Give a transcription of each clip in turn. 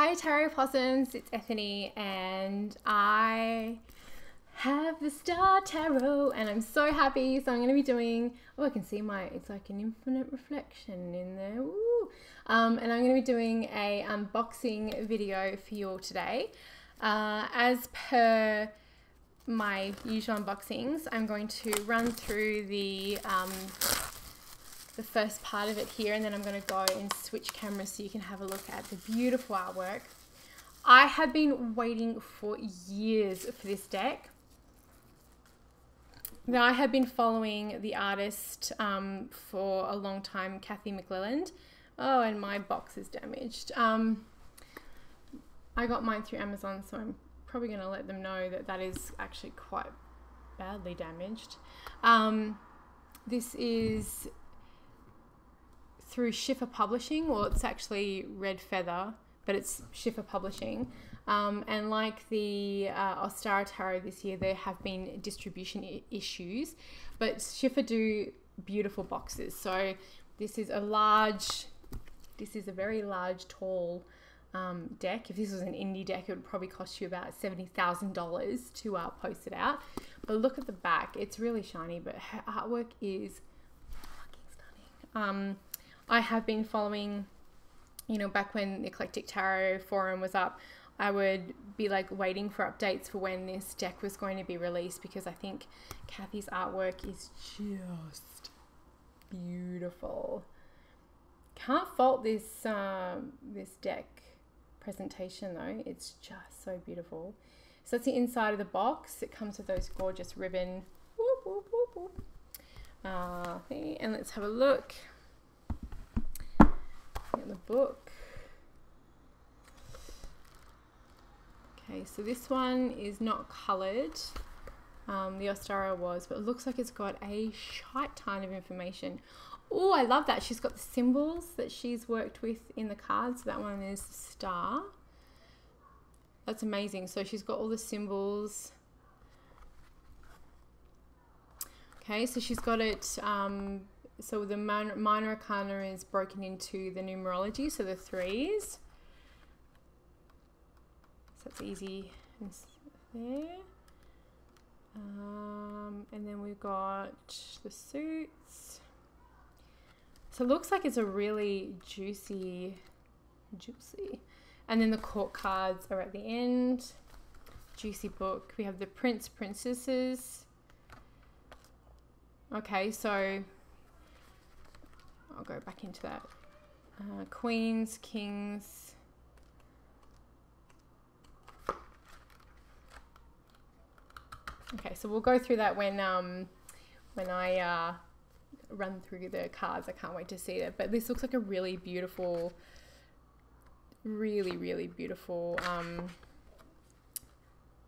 Hi Tarot Possums, it's Ethany and I have the Star Tarot and I'm so happy. So I'm going to be doing, oh, I can see it's like an infinite reflection in there. Woo. And I'm going to be doing a unboxing video for you all today. As per my usual unboxings, I'm going to run through the first part of it here, and then I'm going to go and switch cameras so you can have a look at the beautiful artwork. I have been waiting for years for this deck. Now, I have been following the artist for a long time, Cathy McClelland. Oh, and my box is damaged. I got mine through Amazon, so I'm probably going to let them know that that is actually quite badly damaged. This is through Schiffer Publishing, or it's actually Red Feather, but it's Schiffer Publishing. And like the Ostara Tarot this year, there have been distribution issues, but Schiffer do beautiful boxes. So this is a very large, tall deck. If this was an indie deck, it would probably cost you about $70,000 to post it out. But look at the back. It's really shiny, but her artwork is fucking stunning. I have been following, you know, back when the Eclectic Tarot forum was up, I would be like waiting for updates for when this deck was going to be released, because I think Cathy's artwork is just beautiful. Can't fault this this deck presentation though. It's just so beautiful. So that's the inside of the box. It comes with those gorgeous ribbon. Whoop, whoop, whoop, whoop. And let's have a look at the book. Okay, so this one is not coloured. The Ostara was, but it looks like it's got a shite ton of information. Oh, I love that. She's got the symbols that she's worked with in the cards. That one is the star. That's amazing. So she's got all the symbols. Okay, so she's got it, so the minor arcana is broken into the numerology, so the threes. So that's easy there. And then we've got the suits. So it looks like it's a really juicy. And then the court cards are at the end. Juicy book. We have the princesses. Okay, so I'll go back into that. Queens, kings. Okay, so we'll go through that when I run through the cards. I can't wait to see it. But this looks like a really beautiful, really beautiful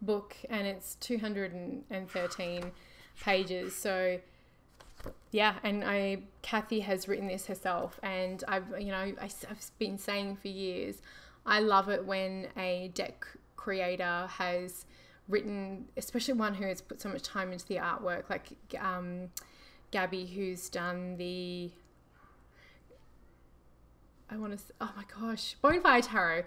book, and it's 213 pages. So yeah, and Cathy has written this herself, and I've been saying for years, I love it when a deck creator has written, especially one who has put so much time into the artwork, like Gabby, who's done the, oh my gosh, Bonfire Tarot.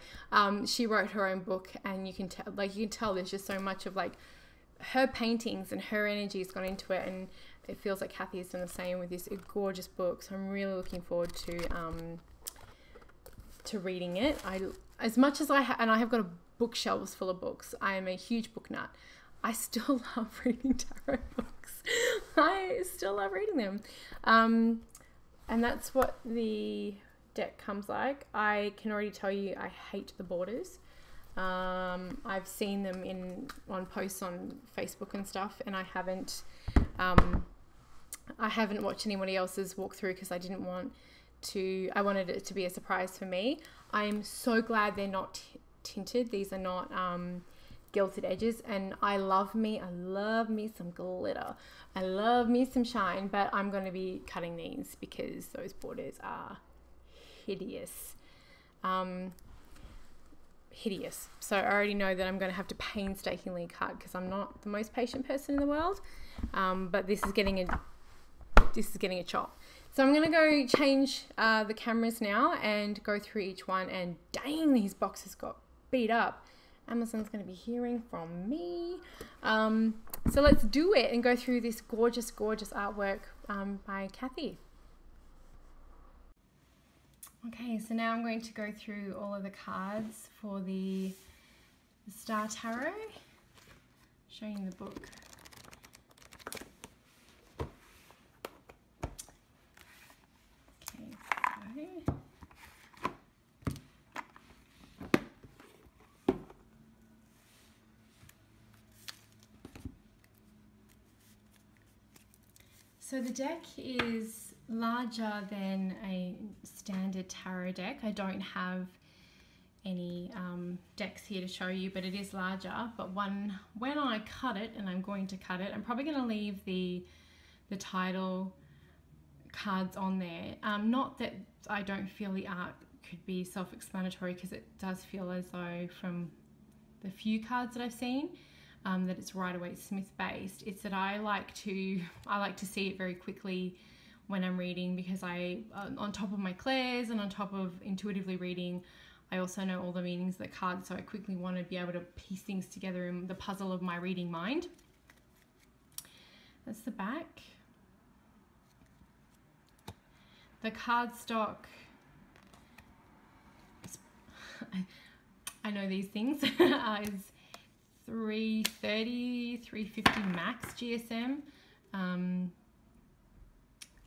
She wrote her own book, and you can tell there's just so much of like her paintings and her energy has gone into it, and it feels like Cathy has done the same with this gorgeous book. So I'm really looking forward to reading it. As much as I have got a bookshelves full of books. I am a huge book nut. I still love reading tarot books. I still love reading them. And that's what the deck comes like. I can already tell you I hate the borders. I've seen them on posts on Facebook and stuff, and I haven't watched anybody else's walkthrough because I didn't want to. I wanted it to be a surprise for me. I'm so glad they're not tinted. These are not gilded edges, and I love me some glitter. I love me some shine, but I'm going to be cutting these because those borders are hideous. Hideous. So I already know that I'm going to have to painstakingly cut because I'm not the most patient person in the world. But this is getting a chop. So I'm going to go change the cameras now and go through each one. And dang, these boxes got beat up. Amazon's going to be hearing from me. So let's do it and go through this gorgeous, gorgeous artwork by Cathy. Okay, so now I'm going to go through all of the cards for the Star Tarot. Showing the book. So the deck is larger than a standard tarot deck. I don't have any decks here to show you, but it is larger. But when I cut it, and I'm going to cut it, I'm probably going to leave the title cards on there. Not that I don't feel the art could be self-explanatory, because it does feel as though from the few cards that I've seen that it's Rider-Waite-Smith based. It's that I like to see it very quickly when I'm reading, because on top of my clairs and on top of intuitively reading, I also know all the meanings of the cards, so I quickly want to be able to piece things together in the puzzle of my reading mind. That's the back. The cardstock, I know these things, is 330, 350 max GSM.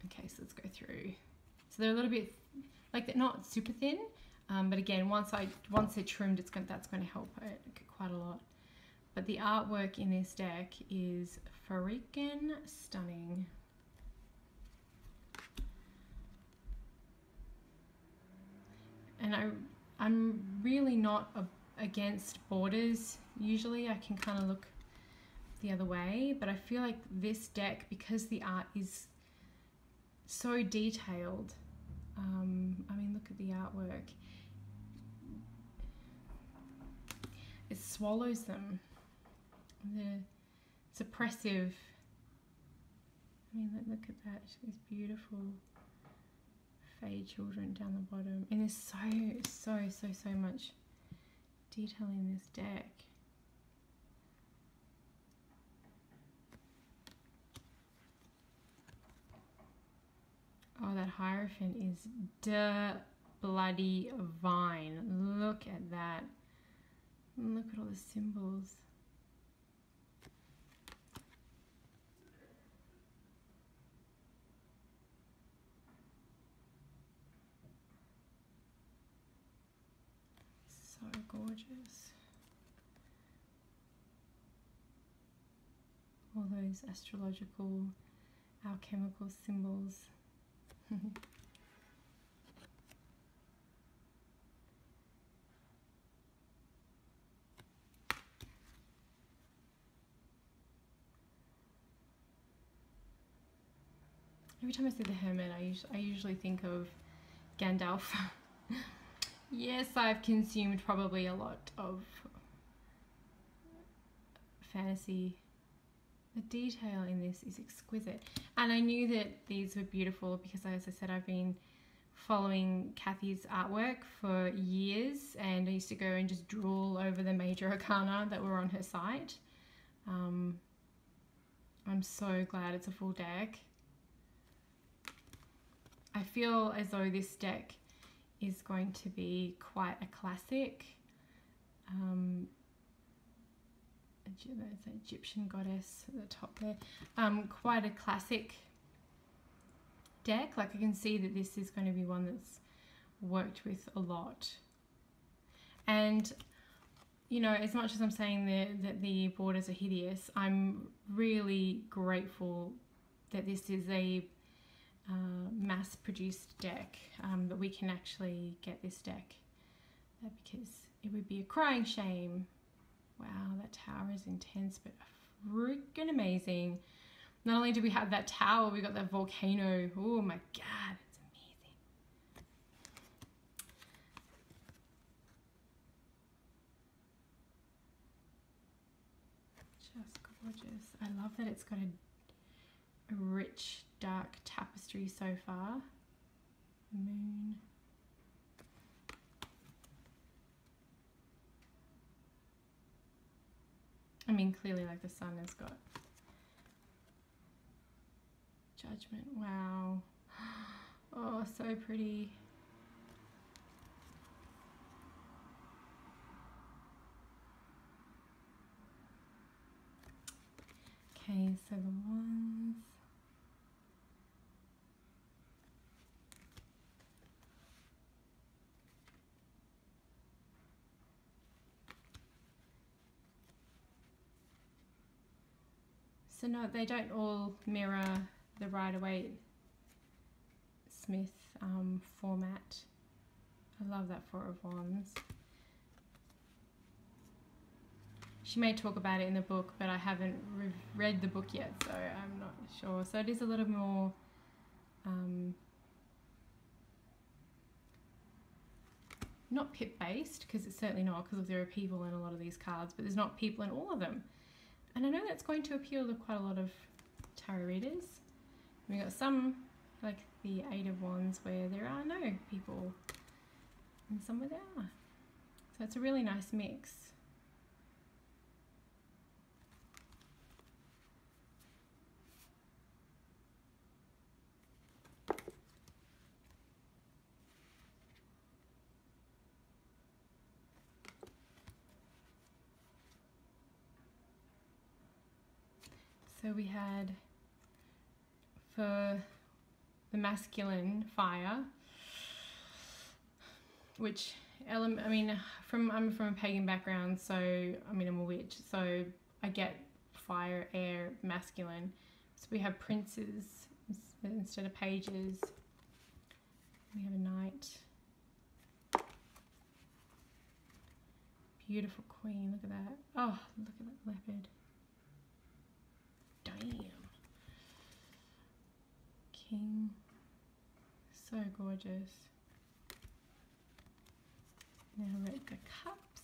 Okay, so let's go through. So they're a little bit, like, they're not super thin, but again, once they're trimmed, that's going to help it quite a lot. But the artwork in this deck is freaking stunning. And I'm really not against borders. Usually I can kind of look the other way, but I feel like this deck, because the art is so detailed, I mean, look at the artwork. It swallows them. It's oppressive. I mean, look at that. These beautiful fade children down the bottom. And there's so much detail in this deck. Oh, that Hierophant is bloody vine. Look at that. Look at all the symbols. So gorgeous. All those astrological, alchemical symbols. Every time I see the Hermit, I usually think of Gandalf. Yes, I've consumed probably a lot of fantasy. The detail in this is exquisite. And I knew that these were beautiful because, as I said, I've been following Cathy's artwork for years, and I used to go and just drool over the major arcana that were on her site. I'm so glad it's a full deck. I feel as though this deck is going to be quite a classic. There's an Egyptian goddess at the top there. Quite a classic deck. Like, I can see that this is going to be one that's worked with a lot. And, you know, as much as I'm saying that the borders are hideous, I'm really grateful that this is a mass-produced deck, that we can actually get this deck, because it would be a crying shame. Wow, that tower is intense, but freaking amazing. Not only do we have that tower, we got that volcano. Oh my God, it's amazing. Just gorgeous. I love that it's got a rich dark tapestry so far. Moon. I mean, clearly like the sun has got Judgment. Wow. Oh, so pretty. Okay, so the ones. So no, they don't all mirror the Rider-Waite-Smith format. I love that Four of Wands. She may talk about it in the book, but I haven't read the book yet, so I'm not sure. So it is a little more not pip-based, because it's certainly not, because there are people in a lot of these cards, but there's not people in all of them. And I know that's going to appeal to quite a lot of tarot readers. We've got some, like the Eight of Wands, where there are no people, and some where there are. So it's a really nice mix. So we had, for the masculine, fire, which element, I mean, I'm from a pagan background, so, I mean, I'm a witch, so I get fire, air, masculine. So we have princes instead of pages. We have a knight. Beautiful queen, look at that. Oh, look at that leopard. Damn. King. So gorgeous. Now we're at the cups.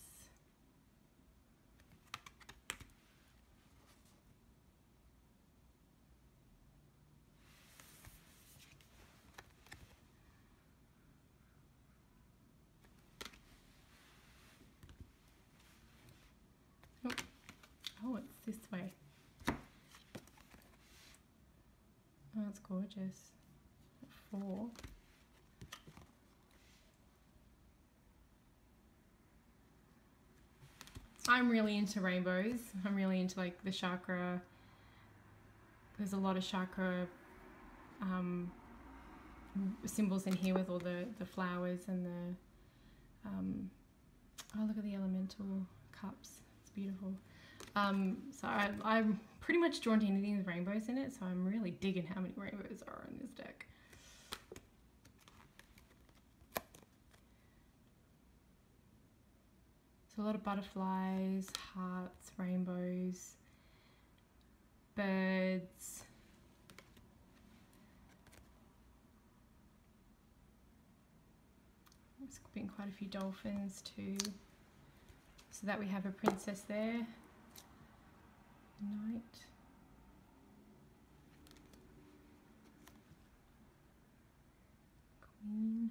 Oh, it's this way. Oh, it's gorgeous. 4. I'm really into rainbows. I'm really into like the chakra. There's a lot of chakra symbols in here with all the flowers and the oh, look at the elemental cups. It's beautiful. So I'm pretty much drawn to anything with rainbows in it, so I'm really digging how many rainbows are in this deck. So a lot of butterflies, hearts, rainbows, birds. There's been quite a few dolphins too. So that we have a princess there. Knight. Queen.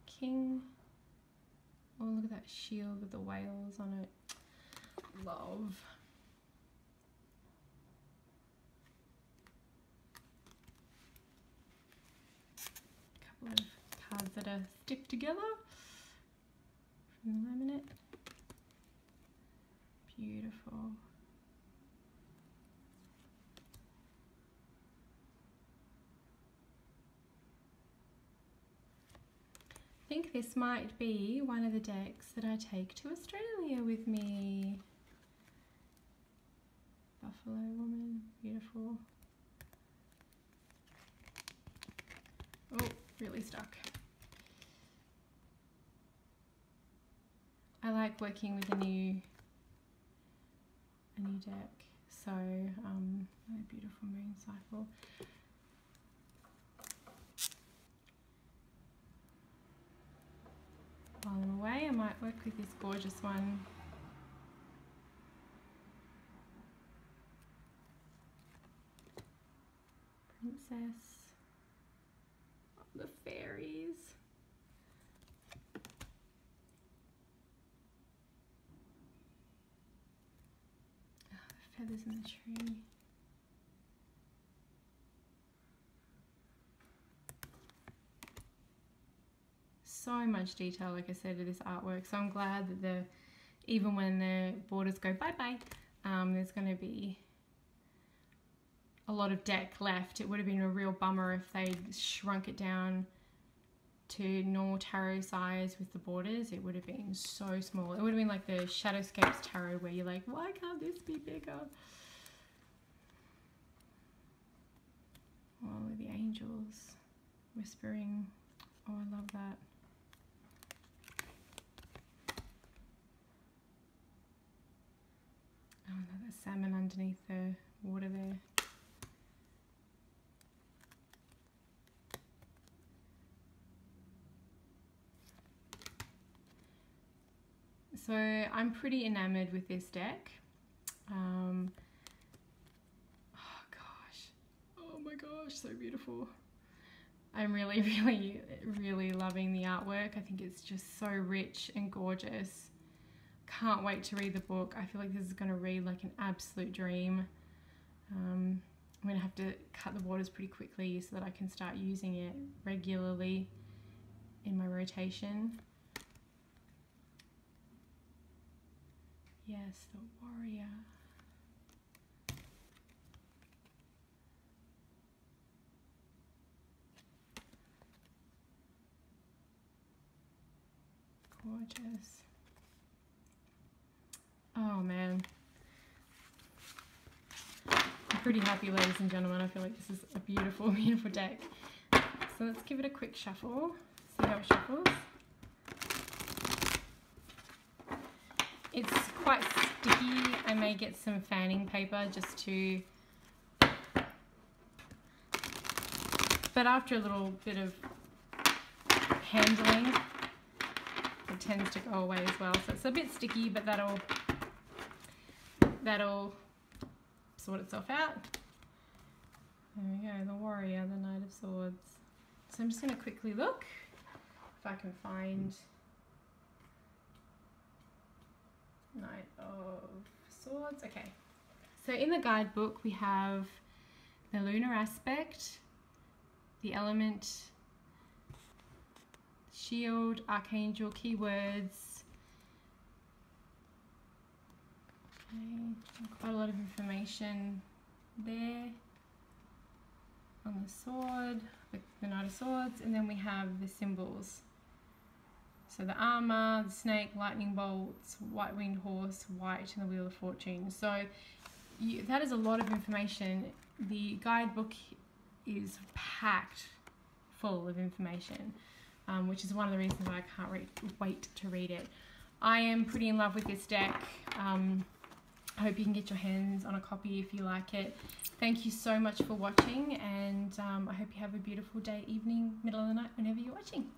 King. Oh, look at that shield with the whales on it. Love. A couple of cards that are stick together from the laminate. Beautiful. I think this might be one of the decks that I take to Australia with me. Buffalo woman, beautiful. Oh, really stuck. I like working with a new deck. So, a beautiful moon cycle. While I'm away, I might work with this gorgeous one. princess. Oh, the fairies. Oh, the feathers in the tree. So much detail, like I said, to this artwork. So I'm glad that even when the borders go bye-bye, there's going to be a lot of deck left. It would have been a real bummer if they shrunk it down to normal tarot size with the borders. It would have been so small. It would have been like the Shadowscapes tarot where you're like, why can't this be bigger? Oh, with the angels whispering. Oh, I love that. Oh, another salmon underneath the water there. So I'm pretty enamored with this deck. Oh my gosh, so beautiful. I'm really, really, really loving the artwork. I think it's just so rich and gorgeous. Can't wait to read the book. I feel like this is going to read like an absolute dream. I'm going to have to cut the borders pretty quickly so that I can start using it regularly in my rotation. Yes, the warrior. Gorgeous. Oh man. I'm pretty happy, ladies and gentlemen. I feel like this is a beautiful, beautiful deck. So let's give it a quick shuffle. See how it shuffles. It's quite sticky. I may get some fanning paper just to... But after a little bit of handling, it tends to go away as well. So it's a bit sticky, but that'll sort itself out. There we go, the warrior, the Knight of Swords. So I'm just going to quickly look if I can find Knight of Swords. Okay, so in the guidebook we have the lunar aspect, the element, shield, archangel, keywords. Okay, quite a lot of information there on the sword, the Knight of Swords, and then we have the symbols. So the armor, the snake, lightning bolts, white-winged horse, white, and the Wheel of Fortune. So that is a lot of information. The guidebook is packed full of information, which is one of the reasons why I can't wait to read it. I am pretty in love with this deck. I hope you can get your hands on a copy if you like it. Thank you so much for watching, and I hope you have a beautiful day, evening, middle of the night, whenever you're watching.